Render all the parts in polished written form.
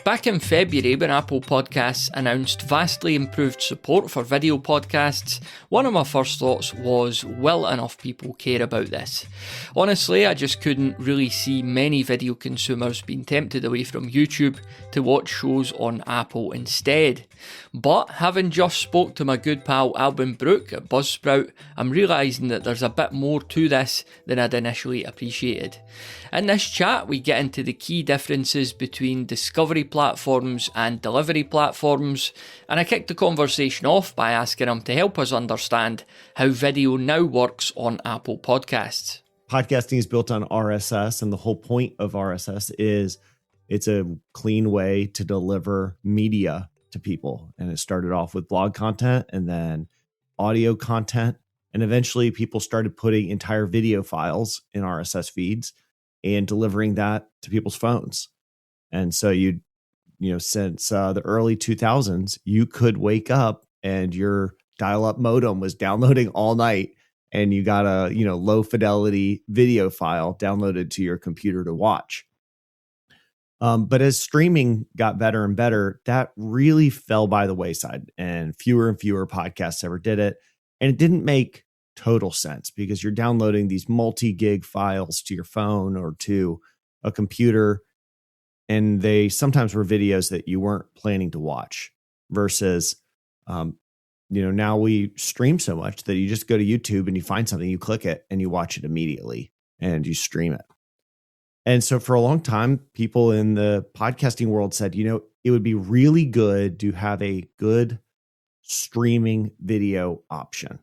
Back in February, when Apple Podcasts announced vastly improved support for video podcasts, one of my first thoughts was, will enough people care about this? Honestly, I just couldn't really see many video consumers being tempted away from YouTube to watch shows on Apple instead. But having just spoke to my good pal Alvin Brooke at Buzzsprout, I'm realising that there's a bit more to this than I'd initially appreciated. In this chat, we get into the key differences between discovery platforms and delivery platforms, and I kicked the conversation off by asking him to help us understand how video now works on Apple Podcasts. Podcasting is built on RSS, and the whole point of RSS is it's a clean way to deliver media to people. And it started off with blog content and then audio content. And eventually people started putting entire video files in RSS feeds and delivering that to people's phones. And so since the early 2000s, you could wake up and your dial-up modem was downloading all night and you got a low fidelity video file downloaded to your computer to watch. But as streaming got better and better, that really fell by the wayside, and fewer podcasts ever did it. And it didn't make total sense because you're downloading these multi-gig files to your phone or to a computer, and they sometimes were videos that you weren't planning to watch versus, now we stream so much that you just go to YouTube and you find something, you click it and you watch it immediately and you stream it. And so for a long time, people in the podcasting world said, it would be really good to have a good streaming video option,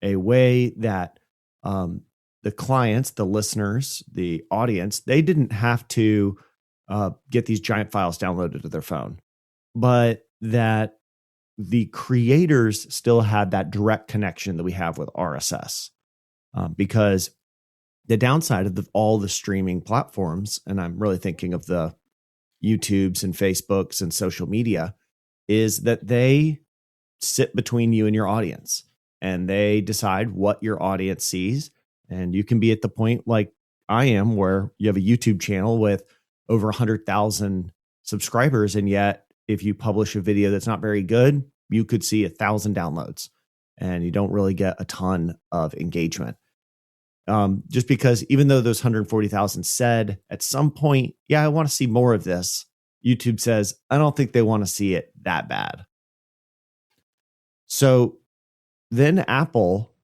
a way that the clients, the listeners, the audience, they didn't have to get these giant files downloaded to their phone, but that the creators still had that direct connection that we have with RSS, because the downside of all the streaming platforms, and I'm really thinking of the YouTubes and Facebooks and social media, is that they sit between you and your audience, and they decide what your audience sees. And you can be at the point like I am, where you have a YouTube channel with over 100,000 subscribers, and yet if you publish a video that's not very good, you could see 1,000 downloads, and you don't really get a ton of engagement. Just because even though those 140,000 said at some point, I want to see more of this, YouTube says, I don't think they want to see it that bad. So then Apple,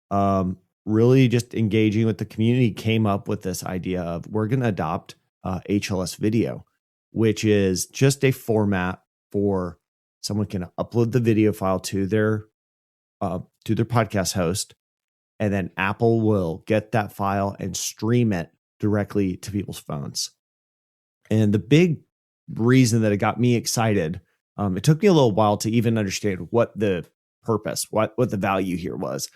really just engaging with the community, came up with this idea of we're going to adopt HLS video, which is just a format for someone can upload the video file to their podcast host. And then Apple will get that file and stream it directly to people's phones. And the big reason that it got me excited, it took me a little while to even understand what the purpose, what the value here was.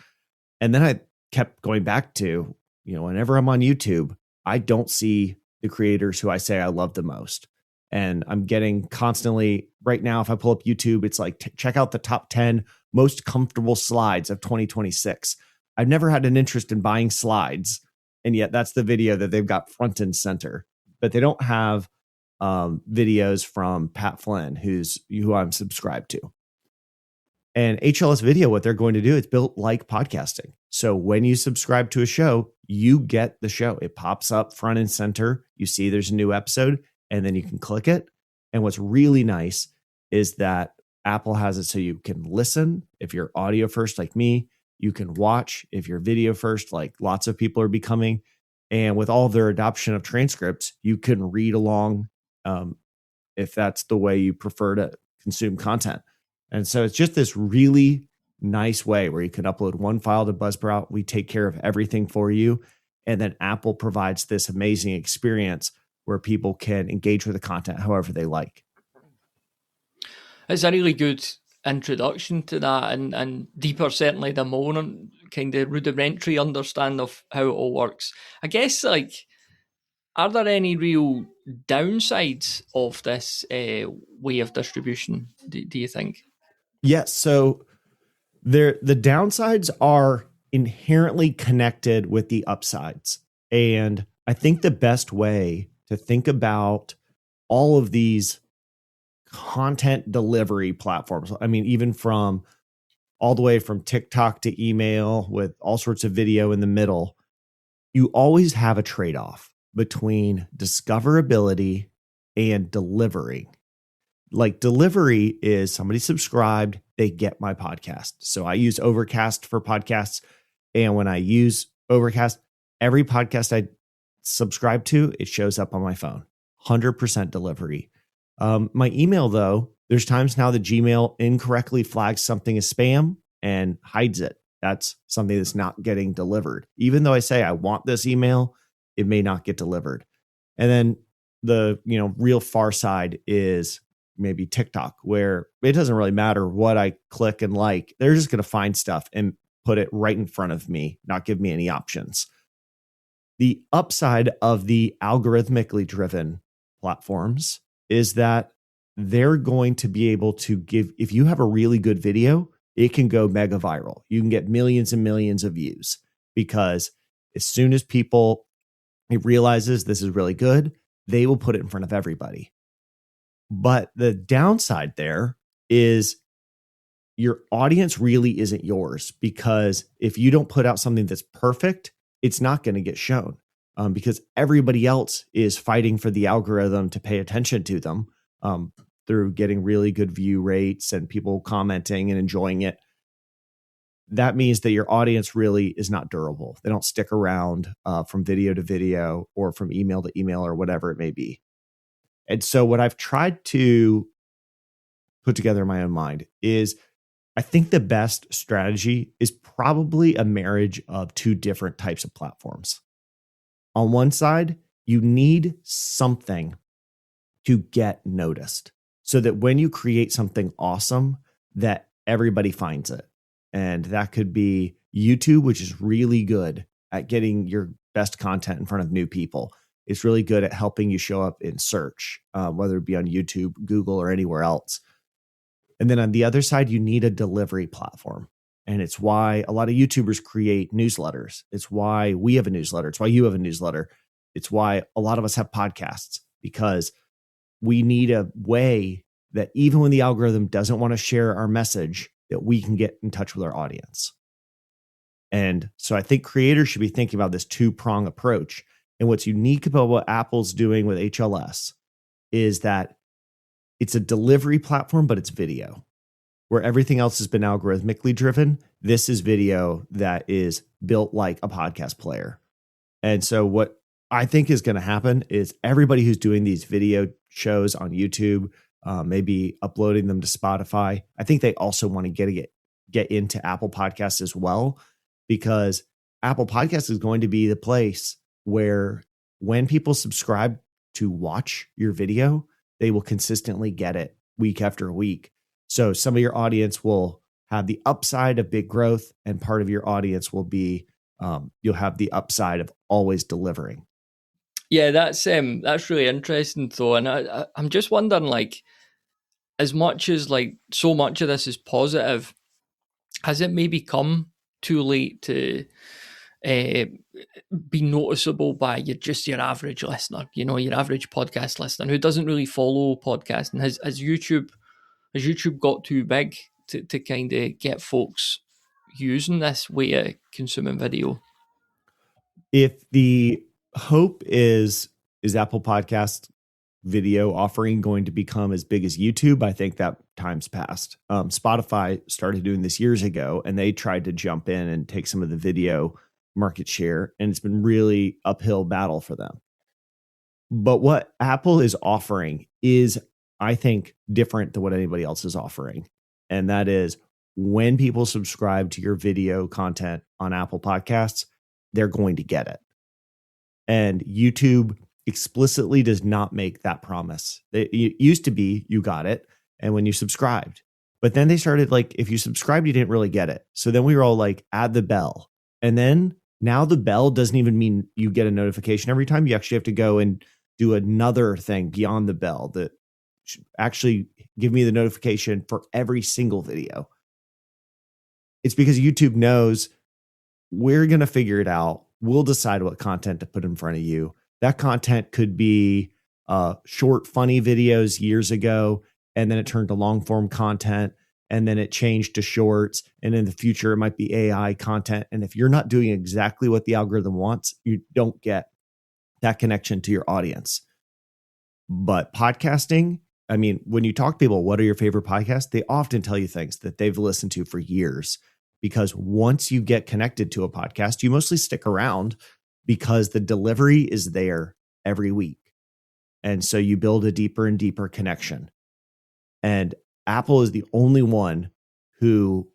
And then I kept going back to, whenever I'm on YouTube, I don't see the creators who I say I love the most. And I'm getting constantly, right now, if I pull up YouTube, it's like, check out the top 10 most comfortable slides of 2026. I've never had an interest in buying slides, and yet that's the video that they've got front and center. But they don't have videos from Pat Flynn, who I'm subscribed to. And HLS Video, what they're going to do, it's built like podcasting. So when you subscribe to a show, you get the show. It pops up front and center. You see there's a new episode, and then you can click it. And what's really nice is that Apple has it so you can listen if you're audio first like me. You can watch if you're video first, like lots of people are becoming. And with all their adoption of transcripts, you can read along if that's the way you prefer to consume content. And so it's just this really nice way where you can upload one file to Buzzsprout. We take care of everything for you. And then Apple provides this amazing experience where people can engage with the content however they like. It's a really good introduction to that, and deeper certainly than my own kind of rudimentary understanding of how it all works. I guess, are there any real downsides of this way of distribution, do you think? Yes. So the downsides are inherently connected with the upsides. And I think the best way to think about all of these content delivery platforms. I mean, even from all the way from TikTok to email with all sorts of video in the middle, you always have a trade-off between discoverability and delivery. Like delivery is somebody subscribed, they get my podcast. So I use Overcast for podcasts. And when I use Overcast, every podcast I subscribe to, it shows up on my phone. 100% delivery. My email, though, there's times now that Gmail incorrectly flags something as spam and hides it. That's something that's not getting delivered. Even though I say I want this email, it may not get delivered. And then the real far side is maybe TikTok, where it doesn't really matter what I click and like. They're just going to find stuff and put it right in front of me, not give me any options. The upside of the algorithmically driven platforms is that they're going to be able to give, if you have a really good video, it can go mega viral. You can get millions and millions of views because as soon as it realizes this is really good, they will put it in front of everybody. But the downside there is your audience really isn't yours, because if you don't put out something that's perfect, it's not going to get shown because everybody else is fighting for the algorithm to pay attention to them through getting really good view rates and people commenting and enjoying it. That means that your audience really is not durable. They don't stick around from video to video or from email to email or whatever it may be. And so what I've tried to put together in my own mind is I think the best strategy is probably a marriage of two different types of platforms. On one side, you need something to get noticed so that when you create something awesome, that everybody finds it. And that could be YouTube, which is really good at getting your best content in front of new people. It's really good at helping you show up in search, whether it be on YouTube, Google, or anywhere else. And then on the other side, you need a delivery platform. And it's why a lot of YouTubers create newsletters. It's why we have a newsletter. It's why you have a newsletter. It's why a lot of us have podcasts, because we need a way that even when the algorithm doesn't want to share our message, that we can get in touch with our audience. And so I think creators should be thinking about this two-prong approach. And what's unique about what Apple's doing with HLS is that it's a delivery platform, but it's video. Where everything else has been algorithmically driven, this is video that is built like a podcast player. And so what I think is going to happen is everybody who's doing these video shows on YouTube, maybe uploading them to Spotify, I think they also want to get into Apple Podcasts as well, because Apple Podcasts is going to be the place where when people subscribe to watch your video, they will consistently get it week after week. So some of your audience will have the upside of big growth, and part of your audience will be you'll have the upside of always delivering. Yeah, that's really interesting though, and I'm just wondering, like, as much as like so much of this is positive, has it maybe come too late to be noticeable by your average listener, your average podcast listener who doesn't really follow podcasting? Has YouTube got too big to kind of get folks using this way of consuming video? If the hope is Apple Podcast video offering going to become as big as YouTube, I think that time's passed. Spotify started doing this years ago, and they tried to jump in and take some of the video market share, and it's been really uphill battle for them. But what Apple is offering is, I think, different than what anybody else is offering. And that is, when people subscribe to your video content on Apple Podcasts, they're going to get it. And YouTube explicitly does not make that promise. It used to be you got it, and when you subscribed. But then they started, like, if you subscribed, you didn't really get it. So then we were all like, add the bell. And then now the bell doesn't even mean you get a notification every time. You actually have to go and do another thing beyond the bell that should actually give me the notification for every single video. It's because YouTube knows we're going to figure it out. We'll decide what content to put in front of you. That content could be short, funny videos years ago. and then it turned to long form content, and then it changed to shorts, and in the future it might be AI content. And if you're not doing exactly what the algorithm wants, you don't get that connection to your audience. But podcasting, I mean, when you talk to people, what are your favorite podcasts? They often tell you things that they've listened to for years, because once you get connected to a podcast, you mostly stick around because the delivery is there every week. And so you build a deeper and deeper connection. And Apple is the only one who,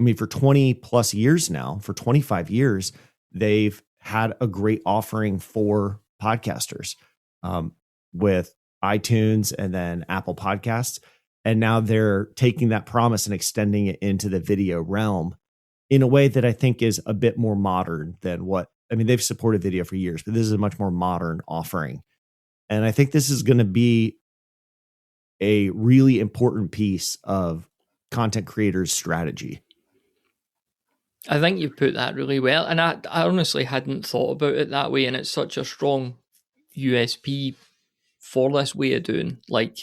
I mean, for 20 plus years now, for 25 years, they've had a great offering for podcasters with iTunes and then Apple Podcasts. And now they're taking that promise and extending it into the video realm in a way that I think is a bit more modern than what, I mean, they've supported video for years, but this is a much more modern offering. And I think this is going to be a really important piece of content creators' strategy. I think you put that really well. And I honestly hadn't thought about it that way. And it's such a strong USP for this way of doing. Like,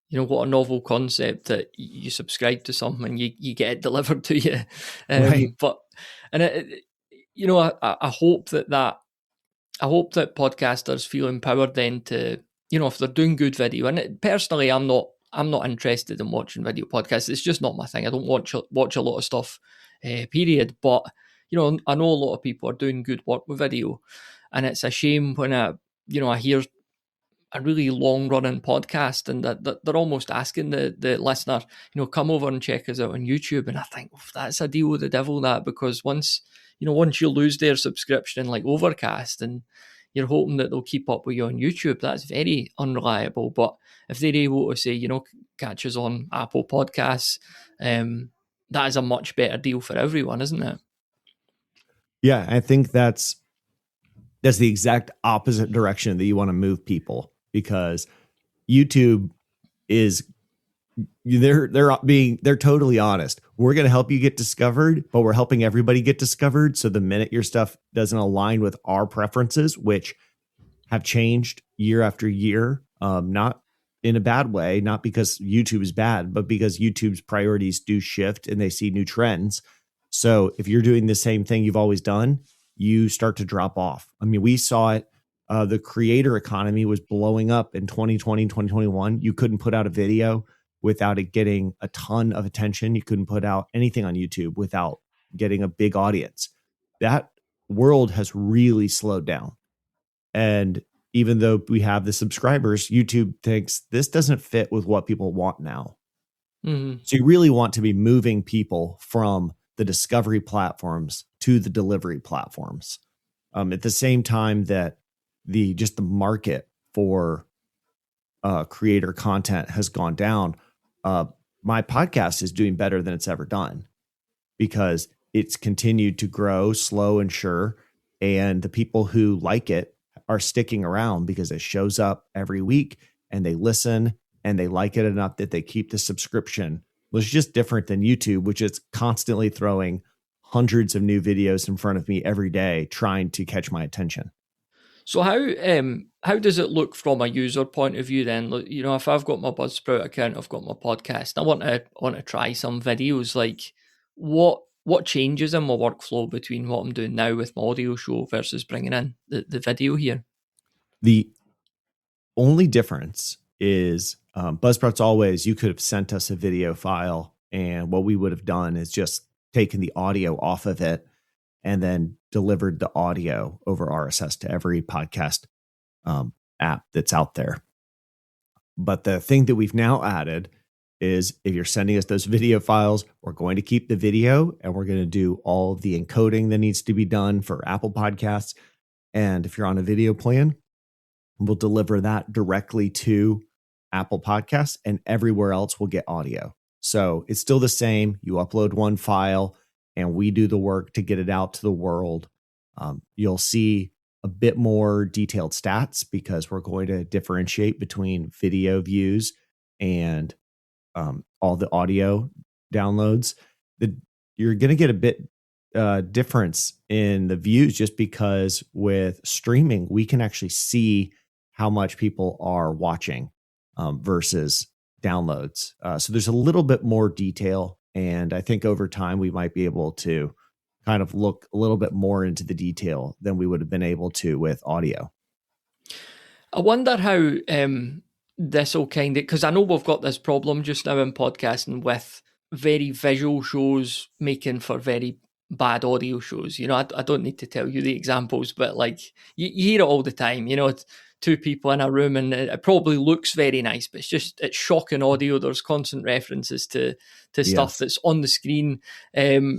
you know, what a novel concept that you subscribe to something and you get it delivered to you. Right. But, and it, you know, I hope that podcasters feel empowered then to, you know, if they're doing good video. And personally, I'm not interested in watching video podcasts. It's just not my thing. I don't watch a lot of stuff, period. But, you know, I know a lot of people are doing good work with video, and it's a shame when I hear a really long running podcast and that they're almost asking the listener, you know, come over and check us out on YouTube. And I think that's a deal with the devil, that, because once you lose their subscription, like Overcast, and you're hoping that they'll keep up with you on YouTube, that's very unreliable. But if they're able to say, you know, catch us on Apple Podcasts, that is a much better deal for everyone, isn't it? Yeah, I think that's the exact opposite direction that you want to move people, because YouTube is, they're totally honest. We're going to help you get discovered, but we're helping everybody get discovered. So the minute your stuff doesn't align with our preferences, which have changed year after year, not in a bad way, not because YouTube is bad, but because YouTube's priorities do shift and they see new trends. So if you're doing the same thing you've always done, you start to drop off. I mean, we saw it. The creator economy was blowing up in 2020, 2021. You couldn't put out a video without it getting a ton of attention. You couldn't put out anything on YouTube without getting a big audience. That world has really slowed down. And even though we have the subscribers, YouTube thinks this doesn't fit with what people want now. Mm-hmm. So you really want to be moving people from the discovery platforms to the delivery platforms. At the same time that the market for creator content has gone down, my podcast is doing better than it's ever done, because it's continued to grow slow and sure. And the people who like it are sticking around because it shows up every week and they listen and they like it enough that they keep the subscription. Well, it's just different than YouTube, which is constantly throwing hundreds of new videos in front of me every day, trying to catch my attention. So how does it look from a user point of view then? You know, if I've got my Buzzsprout account, I've got my podcast, I want to try some videos, like what changes in my workflow between what I'm doing now with my audio show versus bringing in the video here? The only difference is Buzzsprout's always, you could have sent us a video file, and what we would have done is just taken the audio off of it and then delivered the audio over RSS to every podcast app that's out there. But the thing that we've now added is, if you're sending us those video files, we're going to keep the video and we're going to do all of the encoding that needs to be done for Apple Podcasts. And if you're on a video plan, we'll deliver that directly to Apple Podcasts, and everywhere else will get audio. So it's still the same. You upload one file and we do the work to get it out to the world. You'll see a bit more detailed stats because we're going to differentiate between video views and all the audio downloads. You're going to get a bit difference in the views, just because with streaming, we can actually see how much people are watching versus downloads. So there's a little bit more detail. And I think over time, we might be able to kind of look a little bit more into the detail than we would have been able to with audio. I wonder how this will kind of, because I know we've got this problem just now in podcasting with very visual shows making for very bad audio shows. You know, I don't need to tell you the examples, but like you hear it all the time. You know, it's two people in a room and it probably looks very nice, but it's shocking audio. There's constant references to stuff that's on the screen.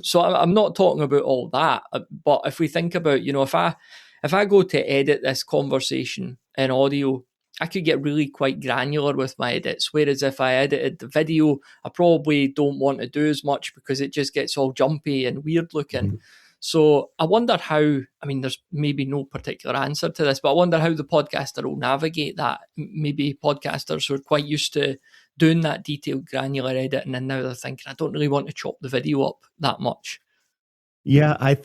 So I'm not talking about all that, but if we think about, you know, if I go to edit this conversation in audio, I could get really quite granular with my edits. Whereas if I edited the video, I probably don't want to do as much because it just gets all jumpy and weird looking. Mm-hmm. So I wonder how, I mean, there's maybe no particular answer to this, but I wonder how the podcaster will navigate that. Maybe podcasters who are quite used to doing that detailed granular editing, and now they're thinking, I don't really want to chop the video up that much. Yeah, I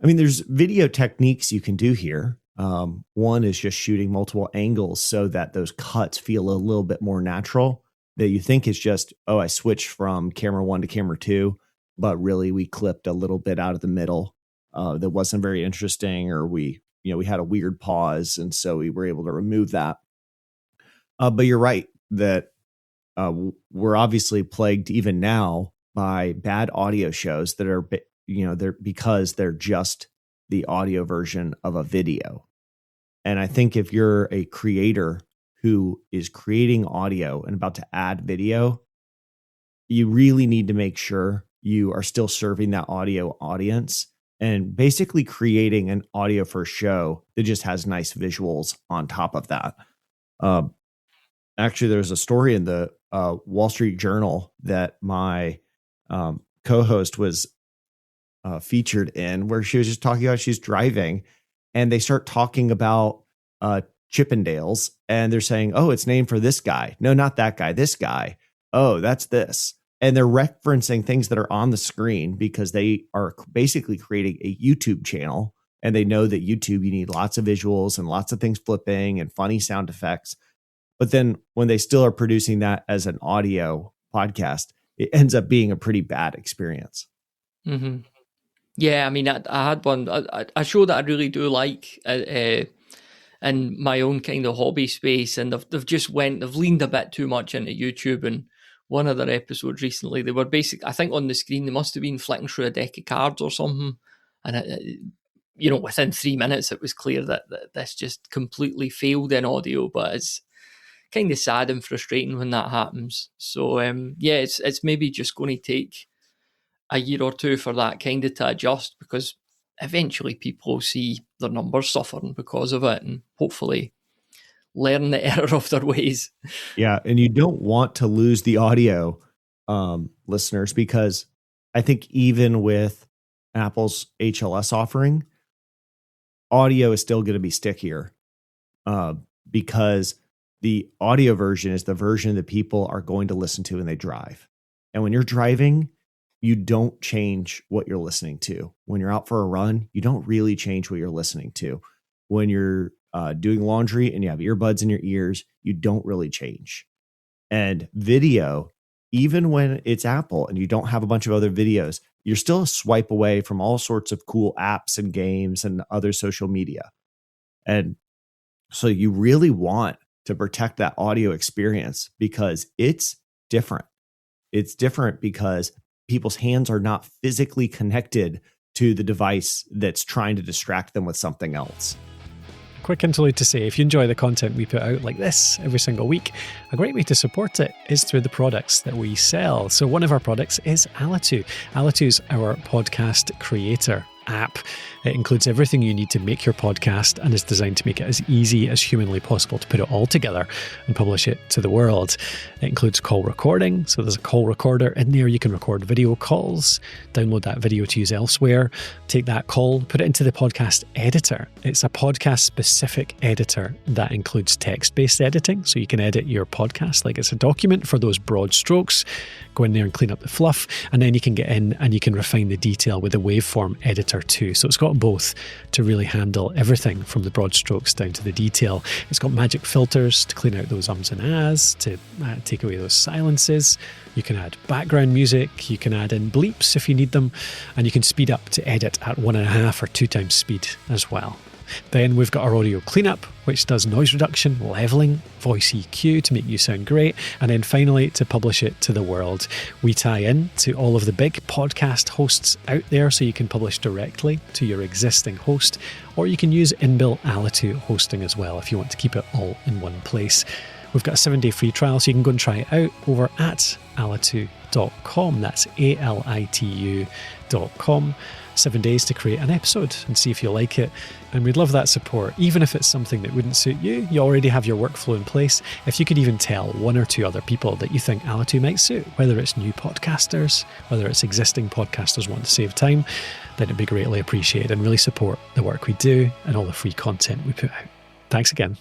mean, there's video techniques you can do here. One is just shooting multiple angles so that those cuts feel a little bit more natural, that you think is just, I switched from camera 1 to camera 2, but really we clipped a little bit out of the middle that wasn't very interesting, or we had a weird pause. And so we were able to remove that. But you're right that we're obviously plagued even now by bad audio shows that are, because they're just the audio version of a video. And I think if you're a creator who is creating audio and about to add video, you really need to make sure you are still serving that audio audience and basically creating an audio first show that just has nice visuals on top of that. Actually, there's a story in the Wall Street Journal that my co-host was featured in, where she was just talking about, she's driving and they start talking about Chippendales, and they're saying, oh, it's named for this guy. No, not that guy, this guy. Oh, that's this. And they're referencing things that are on the screen because they are basically creating a YouTube channel, and they know that YouTube, you need lots of visuals and lots of things flipping and funny sound effects. But then when they still are producing that as an audio podcast, it ends up being a pretty bad experience. Mm-hmm. Yeah, I mean, I had one, a show that I really do like in my own kind of hobby space, and they've leaned a bit too much into YouTube. And one of their episodes recently, they were I think on the screen, they must have been flicking through a deck of cards or something. And, within 3 minutes, it was clear that this just completely failed in audio, but it's kind of sad and frustrating when that happens. So, it's maybe just going to take a year or two for that kind of to adjust, because eventually people will see their numbers suffering because of it and hopefully learn the error of their ways. Yeah. And you don't want to lose the audio listeners, because I think even with Apple's HLS offering, audio is still going to be stickier because the audio version is the version that people are going to listen to when they drive. And when you're driving, you don't change what you're listening to. When you're out for a run, you don't really change what you're listening to. When you're doing laundry and you have earbuds in your ears, you don't really change. And video, even when it's Apple and you don't have a bunch of other videos, you're still a swipe away from all sorts of cool apps and games and other social media. And so you really want to protect that audio experience because it's different. It's different because people's hands are not physically connected to the device that's trying to distract them with something else. Quick interlude to say, if you enjoy the content we put out like this every single week, a great way to support it is through the products that we sell. So one of our products is Alitu. Alitu's our podcast creator app. It includes everything you need to make your podcast and is designed to make it as easy as humanly possible to put it all together and publish it to the world. It includes call recording. So there's a call recorder in there. You can record video calls, download that video to use elsewhere, take that call, put it into the podcast editor. It's a podcast specific editor that includes text-based editing. So you can edit your podcast like it's a document for those broad strokes. Go in there and clean up the fluff. And then you can get in and you can refine the detail with the waveform editor Editor too. So it's got both to really handle everything from the broad strokes down to the detail. It's got magic filters to clean out those ums and ahs, to take away those silences. You can add background music, you can add in bleeps if you need them, and you can speed up to edit at 1.5 or 2 times speed as well. Then we've got our audio cleanup, which does noise reduction, leveling, voice EQ to make you sound great, and then finally to publish it to the world. We tie in to all of the big podcast hosts out there, so you can publish directly to your existing host, or you can use inbuilt Alitu hosting as well if you want to keep it all in one place. We've got a 7-day free trial, so you can go and try it out over at alitu.com. That's ALITU.com. 7 days to create an episode and see if you like it. And we'd love that support. Even if it's something that wouldn't suit you, you already have your workflow in place. If you could even tell 1 or 2 other people that you think Alitu might suit, whether it's new podcasters, whether it's existing podcasters wanting to save time, then it'd be greatly appreciated and really support the work we do and all the free content we put out. Thanks again.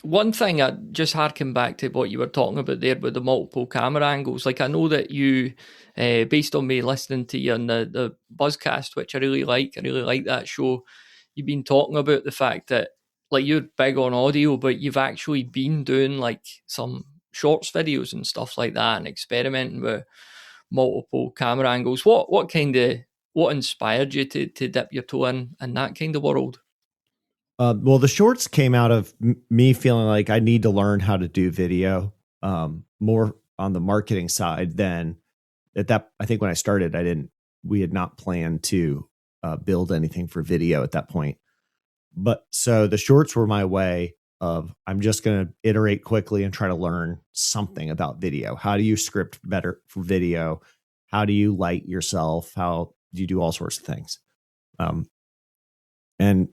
One thing, I just harken back to what you were talking about there with the multiple camera angles. Like, I know that you, based on me listening to you on the Buzzcast, which I really like that show, you've been talking about the fact that, like, you're big on audio, but you've actually been doing, like, some shorts videos and stuff like that and experimenting with multiple camera angles. What inspired you to dip your toe in that kind of world? Well, the shorts came out of me feeling like I need to learn how to do video more on the marketing side than at that. I think when I started, we had not planned to build anything for video at that point. But so the shorts were my way of, I'm just going to iterate quickly and try to learn something about video. How do you script better for video? How do you light yourself? How do you do all sorts of things? And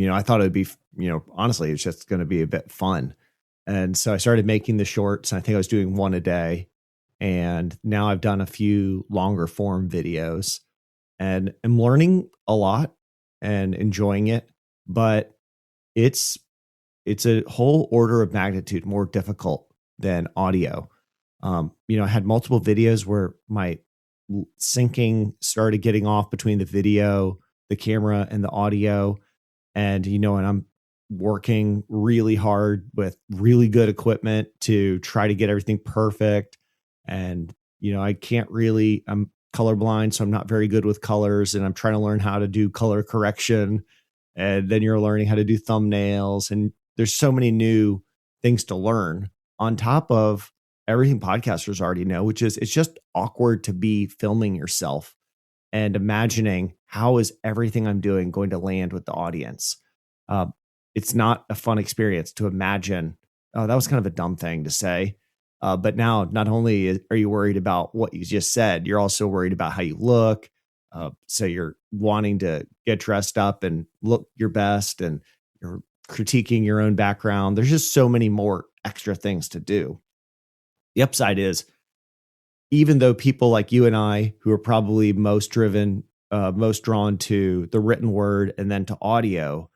I thought it would be, honestly, it's just going to be a bit fun. And so I started making the shorts. And I think I was doing 1 a day. And now I've done a few longer form videos and I'm learning a lot and enjoying it. But it's a whole order of magnitude more difficult than audio. I had multiple videos where my syncing started getting off between the video, the camera, and the audio. And, and I'm working really hard with really good equipment to try to get everything perfect. And, I'm colorblind, so I'm not very good with colors, and I'm trying to learn how to do color correction. And then you're learning how to do thumbnails, and there's so many new things to learn on top of everything podcasters already know, which is it's just awkward to be filming yourself and imagining how is everything I'm doing going to land with the audience. It's not a fun experience to imagine. Oh, that was kind of a dumb thing to say. But now not only are you worried about what you just said, you're also worried about how you look. So you're wanting to get dressed up and look your best, and you're critiquing your own background. There's just so many more extra things to do. The upside is, even though people like you and I, who are probably most drawn to the written word and then to audio,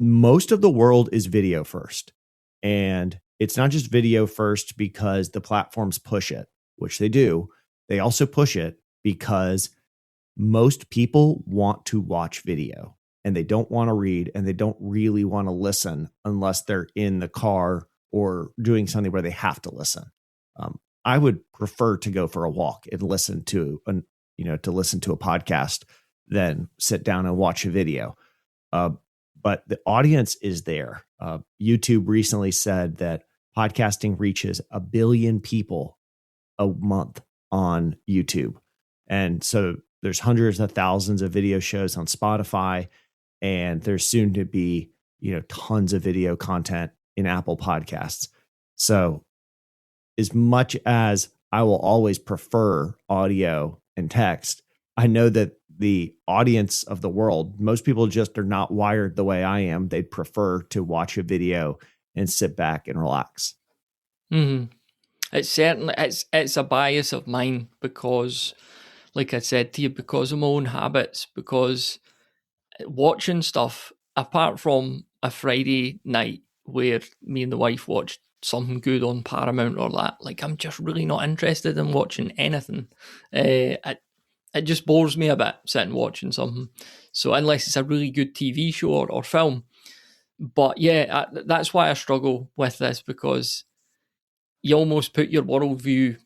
most of the world is video first. And it's not just video first because the platforms push it, which they do. They also push it because most people want to watch video and they don't want to read, and they don't really want to listen unless they're in the car or doing something where they have to listen. I would prefer to go for a walk and listen to a podcast than sit down and watch a video. But the audience is there. YouTube recently said that podcasting reaches 1 billion people a month on YouTube. And so there's hundreds of thousands of video shows on Spotify, and there's soon to be, tons of video content in Apple Podcasts. So as much as I will always prefer audio and text, I know that the audience of the world, most people just are not wired the way I am. They'd prefer to watch a video and sit back and relax. Mm-hmm. It's certainly, it's a bias of mine because, like I said to you, because of my own habits, because watching stuff, apart from a Friday night where me and the wife watched something good on Paramount or that, like, I'm just really not interested in watching anything. it just bores me a bit sitting watching something. So unless it's a really good TV show or film. But yeah, that's why I struggle with this, because you almost put your worldview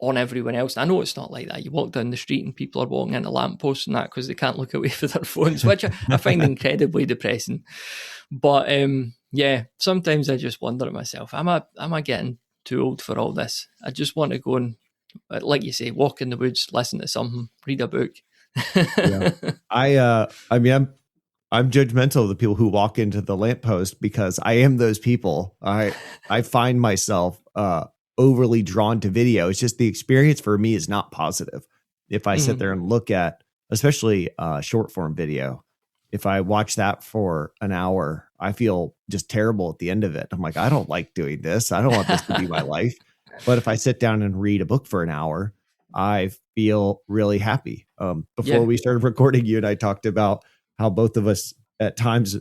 on everyone else. And I know it's not like that. You walk down the street and people are walking into lampposts and that because they can't look away with their phones, which I find incredibly depressing. But yeah, sometimes I just wonder to myself, am I getting too old for all this? I just want to go and, like you say, walk in the woods, listen to something, read a book. Yeah. I mean, I'm judgmental of the people who walk into the lamppost, because I am those people. I find myself overly drawn to video. It's just the experience for me is not positive. If I sit there and look at, especially short form video, if I watch that for an hour, I feel just terrible at the end of it. I'm like, I don't like doing this. I don't want this to be my life. But if I sit down and read a book for an hour, I feel really happy. Before we started recording, you and I talked about how both of us at times,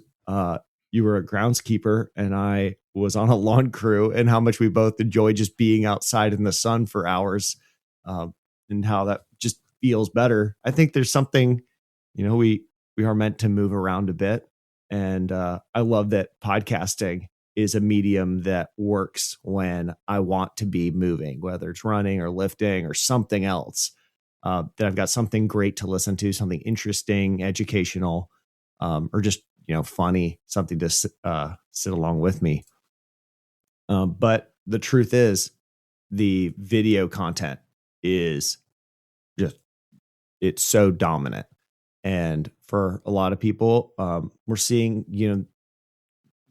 you were a groundskeeper and I was on a lawn crew, and how much we both enjoy just being outside in the sun for hours, and how that just feels better. I think there's something, we are meant to move around a bit. And I love that podcasting is a medium that works when I want to be moving, whether it's running or lifting or something else, that I've got something great to listen to, something interesting, educational, or just, funny, something to sit along with me. But the truth is, the video content is just, it's so dominant. And for a lot of people, we're seeing,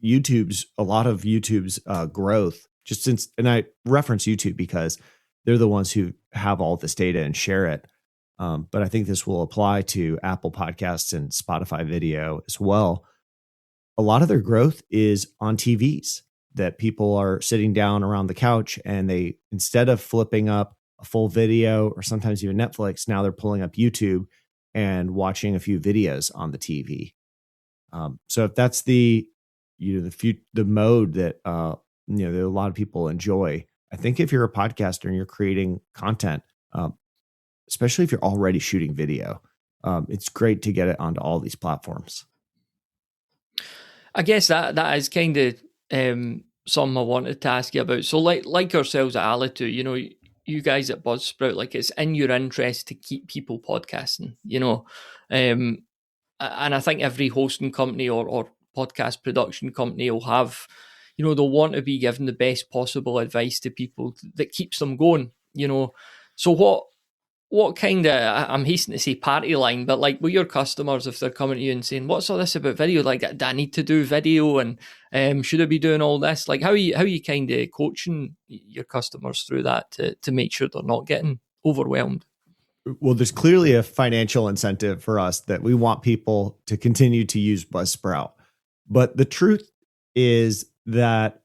a lot of YouTube's growth, just since, and I reference YouTube because they're the ones who have all this data and share it. But I think this will apply to Apple Podcasts and Spotify video as well. A lot of their growth is on TVs, that people are sitting down around the couch and they, instead of flipping up a full video or sometimes even Netflix, now they're pulling up YouTube and watching a few videos on the TV. So if that's the mode that, that a lot of people enjoy, I think if you're a podcaster and you're creating content, especially if you're already shooting video, it's great to get it onto all these platforms. I guess that is kind of something I wanted to ask you about. So like ourselves at Alitu, you guys at Buzzsprout, like, it's in your interest to keep people podcasting, and I think every hosting company or podcast production company will have, they'll want to be given the best possible advice to people that keeps them going, So what kind of, I'm hastening to say party line, but like with your customers, if they're coming to you and saying, what's all this about video? Like, do I need to do video? And should I be doing all this? Like, how are you kind of coaching your customers through that to make sure they're not getting overwhelmed? Well, there's clearly a financial incentive for us that we want people to continue to use Buzzsprout. But the truth is that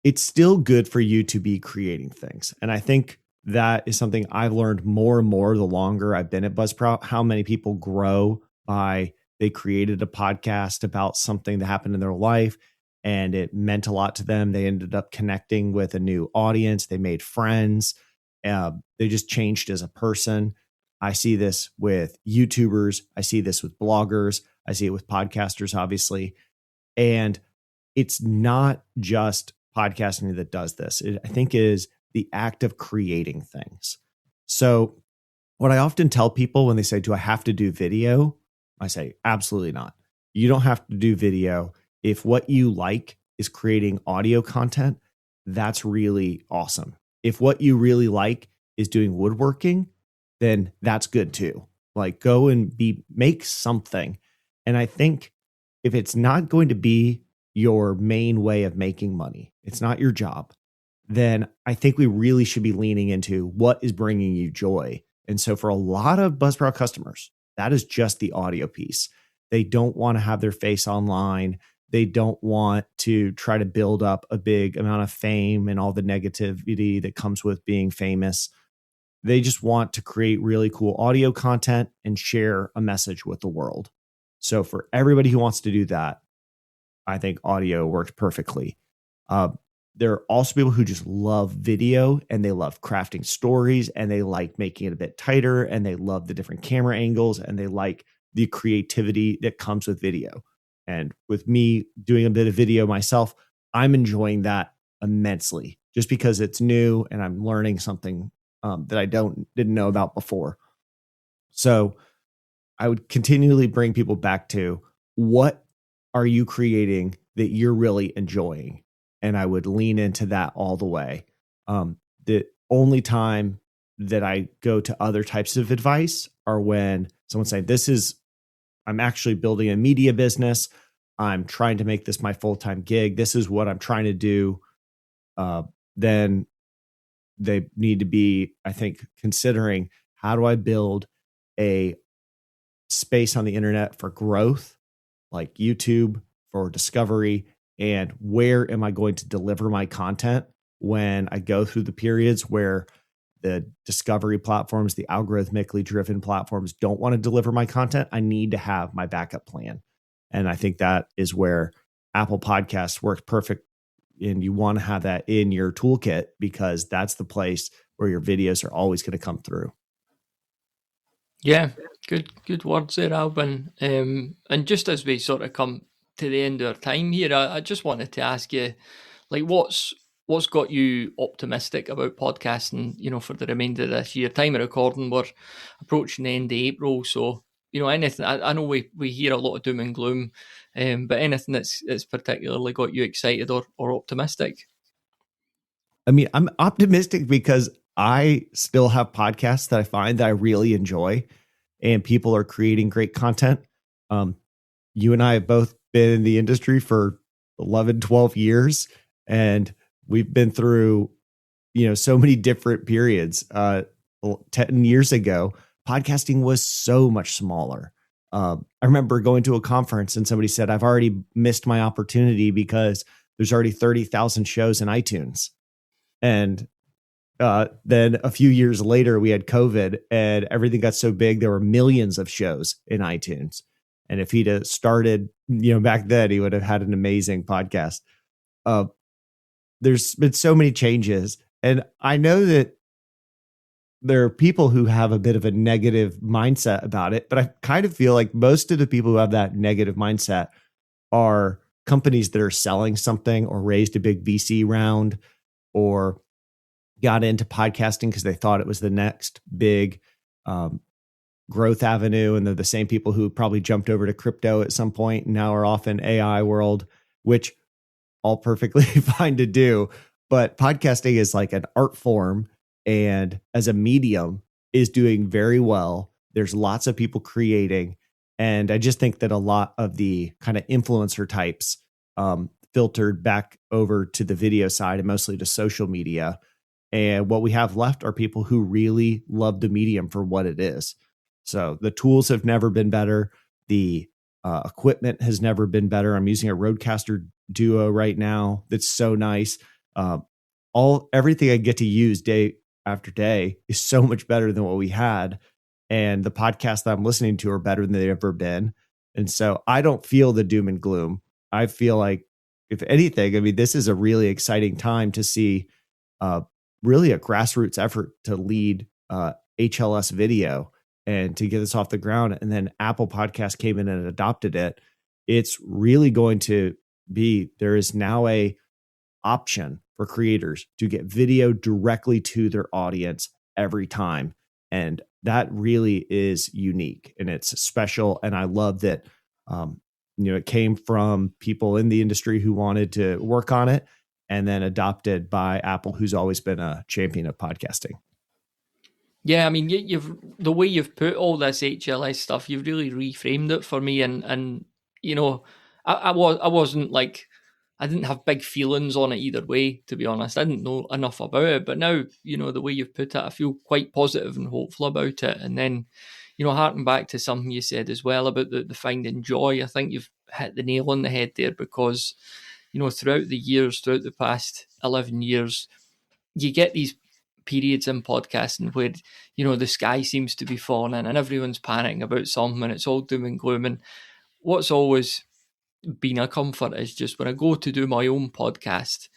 it's still good for you to be creating things. And I think that is something I've learned more and more the longer I've been at Buzzsprout, how many people grow by they created a podcast about something that happened in their life and it meant a lot to them. They ended up connecting with a new audience. They made friends. They just changed as a person. I see this with YouTubers. I see this with bloggers. I see it with podcasters, obviously. And it's not just podcasting that does this. I think is the act of creating things. So what I often tell people when they say, do I have to do video? I say, absolutely not. You don't have to do video. If what you like is creating audio content, that's really awesome. If what you really like is doing woodworking, then that's good too. Like, go and make something. And I think if it's not going to be your main way of making money, it's not your job, then I think we really should be leaning into what is bringing you joy. And so for a lot of Buzzsprout customers, that is just the audio piece. They don't want to have their face online. They don't want to try to build up a big amount of fame and all the negativity that comes with being famous. They just want to create really cool audio content and share a message with the world. So for everybody who wants to do that, I think audio works perfectly. there are also people who just love video and they love crafting stories and they like making it a bit tighter and they love the different camera angles and they like the creativity that comes with video. And with me doing a bit of video myself, I'm enjoying that immensely just because it's new and I'm learning something that I didn't know about before. So I would continually bring people back to, what are you creating that you're really enjoying? And I would lean into that all the way. The only time that I go to other types of advice are when someone's saying, I'm actually building a media business. I'm trying to make this my full-time gig. This is what I'm trying to do. Then they need to be, I think, considering, how do I build a space on the internet for growth, like YouTube, for discovery, and where am I going to deliver my content when I go through the periods where the discovery platforms, the algorithmically driven platforms, don't want to deliver my content? I need to have my backup plan. And I think that is where Apple Podcasts works perfect. And you want to have that in your toolkit because that's the place where your videos are always going to come through. Yeah, good words there, Alban. And just as we sort of come to the end of our time here, I just wanted to ask you, like, what's got you optimistic about podcasting, for the remainder of this year? Time of recording, we're approaching the end of April, so anything. I know we hear a lot of doom and gloom, but anything that's particularly got you excited or optimistic? I mean, I'm optimistic because I still have podcasts that I find that I really enjoy, and people are creating great content. You and I have both been in the industry for 11, 12 years, and we've been through, so many different periods. 10 years ago, podcasting was so much smaller. I remember going to a conference and somebody said, I've already missed my opportunity because there's already 30,000 shows in iTunes. And then a few years later, we had COVID and everything got so big, there were millions of shows in iTunes. And if he'd have started, back then, he would have had an amazing podcast. There's been so many changes. And I know that there are people who have a bit of a negative mindset about it, but I kind of feel like most of the people who have that negative mindset are companies that are selling something or raised a big VC round or got into podcasting because they thought it was the next big growth avenue. And they're the same people who probably jumped over to crypto at some point and now are off in AI world, which all perfectly fine to do. But podcasting is like an art form and as a medium is doing very well. There's lots of people creating. And I just think that a lot of the kind of influencer types filtered back over to the video side and mostly to social media. And what we have left are people who really love the medium for what it is. So the tools have never been better. The equipment has never been better. I'm using a Rodecaster Duo right now. That's so nice. Everything I get to use day after day is so much better than what we had. And the podcasts that I'm listening to are better than they've ever been. And so I don't feel the doom and gloom. I feel like, if anything, I mean, this is a really exciting time to see really a grassroots effort to lead HLS video and to get this off the ground. And then Apple Podcast came in and adopted it. It's really going to be, there is now a option for creators to get video directly to their audience every time. And that really is unique and it's special. And I love that, it came from people in the industry who wanted to work on it and then adopted by Apple, who's always been a champion of podcasting. Yeah, I mean, the way you've put all this HLS stuff, you've really reframed it for me. And I wasn't like, I didn't have big feelings on it either way, to be honest. I didn't know enough about it. But now, the way you've put it, I feel quite positive and hopeful about it. And then, harking back to something you said as well about the finding joy, I think you've hit the nail on the head there because, throughout the past 11 years, you get these periods in podcasting where, the sky seems to be falling and everyone's panicking about something and it's all doom and gloom. And what's always been a comfort is just when I go to do my own podcast,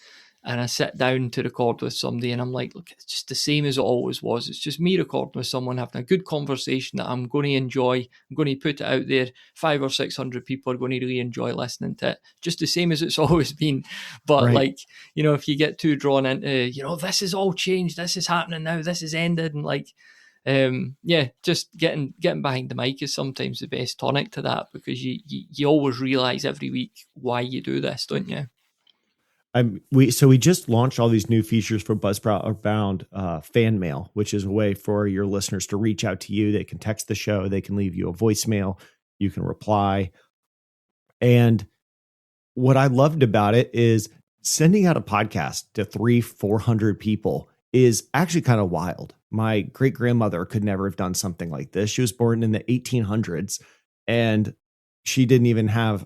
and I sit down to record with somebody and I'm like, look, it's just the same as it always was. It's just me recording with someone, having a good conversation that I'm going to enjoy. I'm going to put it out there. 500 or 600 people are going to really enjoy listening to it. Just the same as it's always been. But Right. like, you know, if you get too drawn into, you know, this is all changed, this is happening now, this is ended, and like, just getting behind the mic is sometimes the best tonic to that, because you always realize every week why you do this, don't you? We just launched all these new features for Buzzsprout Abound, fan mail, which is a way for your listeners to reach out to you. They can text the show, they can leave you a voicemail, you can reply. And what I loved about it is sending out a podcast to 300-400 people is actually kind of wild. My great grandmother could never have done something like this. She was born in the 1800s, and she didn't even have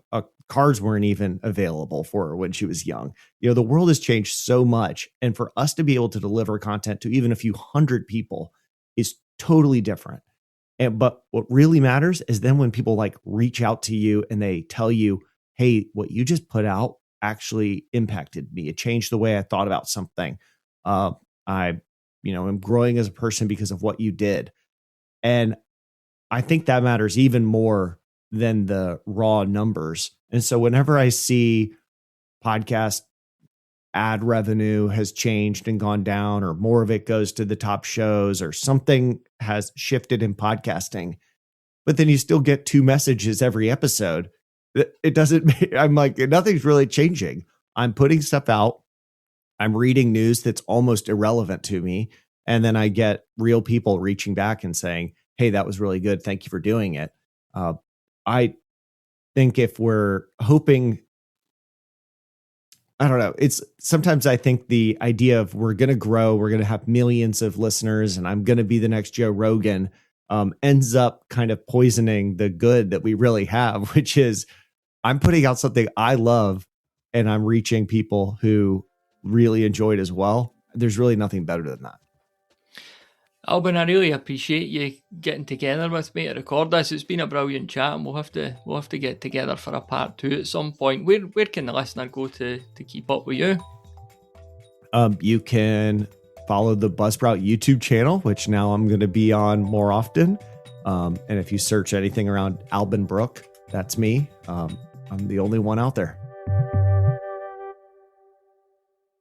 cars weren't even available for her when she was young. You know, the world has changed so much, and for us to be able to deliver content to even a few hundred people is totally different. But what really matters is then when people like reach out to you and they tell you, hey, what you just put out actually impacted me. It changed the way I thought about something. I am growing as a person because of what you did. And I think that matters even more than the raw numbers. And so whenever I see podcast ad revenue has changed and gone down, or more of it goes to the top shows, or something has shifted in podcasting, but then you still get 2 messages every episode, it doesn't, I'm like, nothing's really changing. I'm putting stuff out. I'm reading news that's almost irrelevant to me. And then I get real people reaching back and saying, hey, that was really good. Thank you for doing it. I think if we're hoping, I don't know, it's sometimes I think the idea of we're going to grow, we're going to have millions of listeners, and I'm going to be the next Joe Rogan, ends up kind of poisoning the good that we really have, which is I'm putting out something I love and I'm reaching people who really enjoy it as well. There's really nothing better than that. Albin, I really appreciate you getting together with me to record this. It's been a brilliant chat, and we'll have to get together for a part 2 at some point. Where can the listener go to keep up with you? You can follow the Buzzsprout YouTube channel, which now I'm going to be on more often. And if you search anything around Albin Brook, that's me. I'm the only one out there.